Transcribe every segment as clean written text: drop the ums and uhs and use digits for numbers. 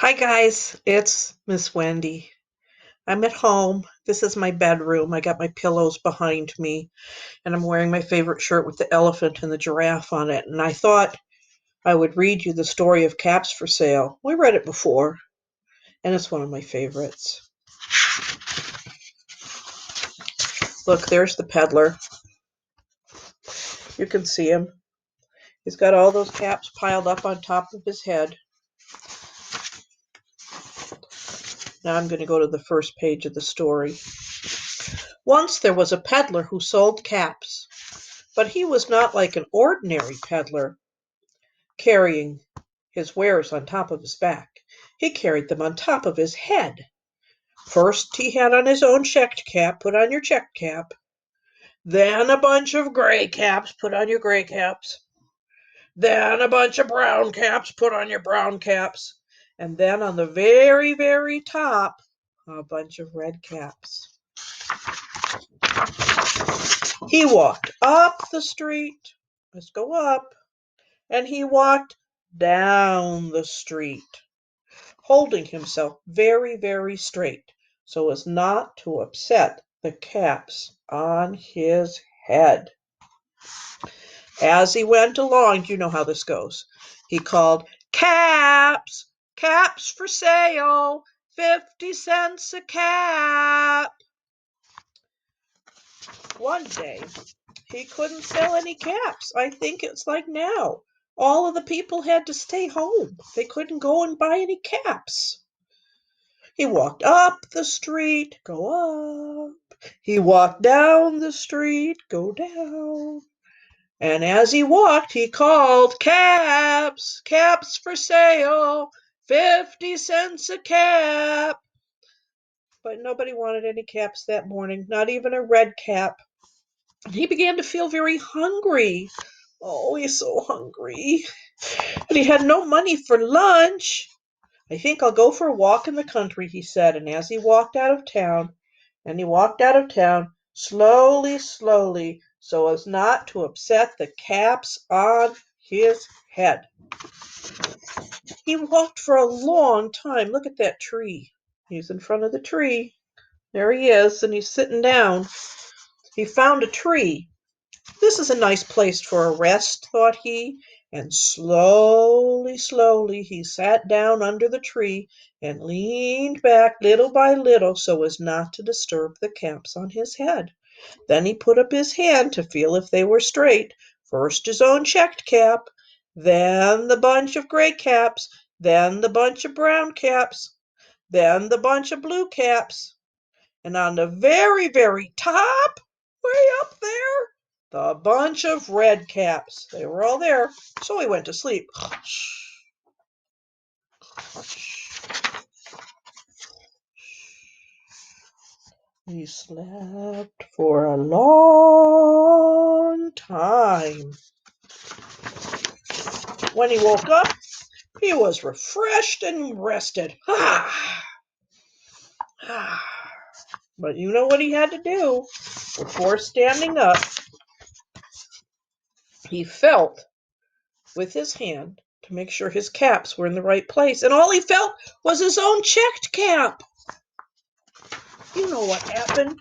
Hi guys, it's Miss Wendy. I'm at home. This is my bedroom. I got my pillows behind me, and I'm wearing my favorite shirt with the elephant and the giraffe on it. And I thought I would read you the story of Caps for Sale. We read it before, and it's one of my favorites. Look, there's the peddler. You can see him. He's got all those caps piled up on top of his head. Now I'm going to go to the first page of the story. Once there was a peddler who sold caps, but he was not like an ordinary peddler, carrying his wares on top of his back. He carried them on top of his head. First he had on his own checked cap. Put on your checked cap. Then a bunch of gray caps. Put on your gray caps. Then a bunch of brown caps. Put on your brown caps. And then on the very, very top, a bunch of red caps. He walked up the street. Let's go up. And he walked down the street, holding himself very, very straight so as not to upset the caps on his head. As he went along, you know how this goes, he called, "Caps, caps for sale, 50 cents a cap." One day, he couldn't sell any caps. I think it's like now. All of the people had to stay home. They couldn't go and buy any caps. He walked up the street, go up. He walked down the street, go down. And as he walked, he called, "Caps, caps for sale, 50 cents a cap." But nobody wanted any caps that morning, not even a red cap. He began to feel very hungry. Oh, he's so hungry. And he had no money for lunch. "I think I'll go for a walk in the country," he said. And as he walked out of town, slowly, slowly, so as not to upset the caps on his head. He walked for a long time. Look at that tree. He's in front of the tree. There he is, and he's sitting down. He found a tree. "This is a nice place for a rest," thought he, and slowly, slowly he sat down under the tree and leaned back little by little so as not to disturb the caps on his head. Then he put up his hand to feel if they were straight. First his own checked cap, then the bunch of gray caps, then the bunch of brown caps, then the bunch of blue caps. And on the very, very top, way up there, the bunch of red caps. They were all there, so he went to sleep. He slept for a long time. When he woke up, he was refreshed and rested. But you know what he had to do before standing up? He felt with his hand to make sure his caps were in the right place, and all he felt was his own checked cap. You know what happened.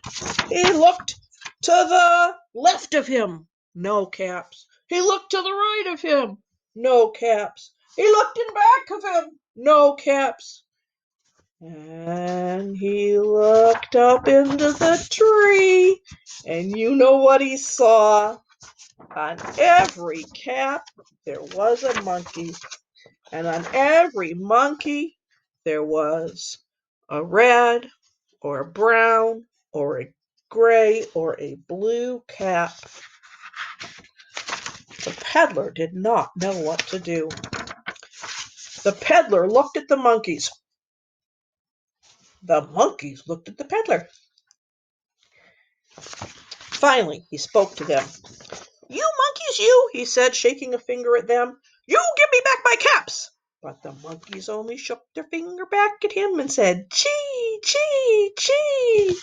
He looked to the left of him, no caps. He looked to the right of him, no caps. He looked in back of him, no caps. And he looked up into the tree, and you know what he saw? On every cap, there was a monkey. And on every monkey, there was a red or a brown or a gray or a blue cap. The peddler did not know what to do. The peddler looked at the monkeys. The monkeys looked at the peddler. Finally, he spoke to them. "You monkeys, you," he said, shaking a finger at them. "You give me back my caps." But the monkeys only shook their finger back at him and said, "Chee, chee, chee."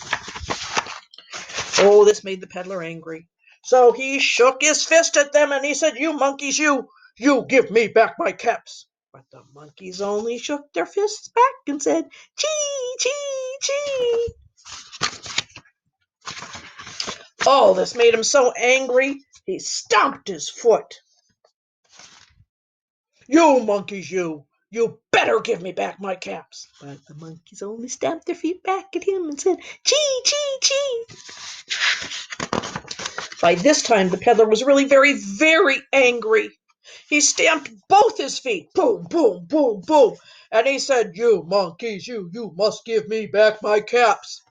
Oh, this made the peddler angry. So he shook his fist at them and he said, "You monkeys, you give me back my caps." But the monkeys only shook their fists back and said, "Chee, chee, chee." Oh, this made him so angry, he stomped his foot. "You monkeys, you better give me back my caps." But the monkeys only stamped their feet back at him and said, "Chee, chee, chee." By this time, the peddler was really very, very angry. He stamped both his feet, boom, boom, boom, boom, and he said, "You monkeys, you must give me back my caps."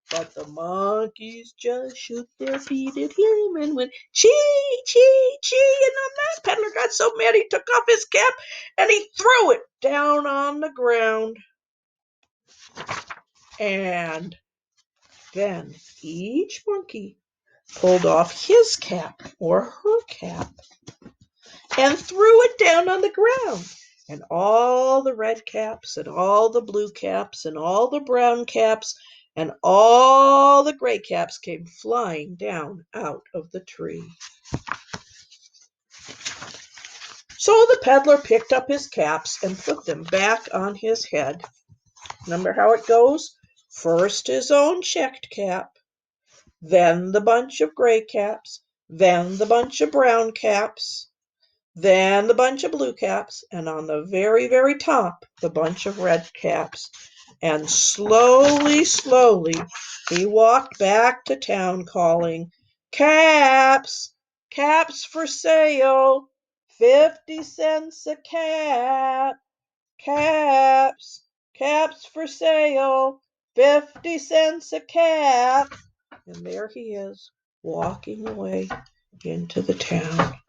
But the monkeys just shook their feet at him and went, "Chee, chee, chee." And then that peddler got so mad he took off his cap and he threw it down on the ground. And then each monkey pulled off his cap or her cap and threw it down on the ground. And all the red caps and all the blue caps and all the brown caps and all the gray caps came flying down out of the tree. So the peddler picked up his caps and put them back on his head. Remember how it goes? First his own checked cap, then the bunch of gray caps, then the bunch of brown caps, then the bunch of blue caps, and on the very, very top, the bunch of red caps. And slowly, slowly, he walked back to town calling, "Caps, caps for sale, 50 cents a cap. Caps, caps for sale, 50 cents a cap." And there he is, walking away into the town.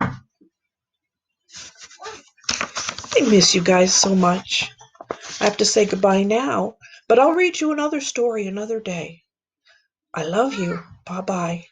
I miss you guys so much. I have to say goodbye now, but I'll read you another story another day. I love you. Bye-bye.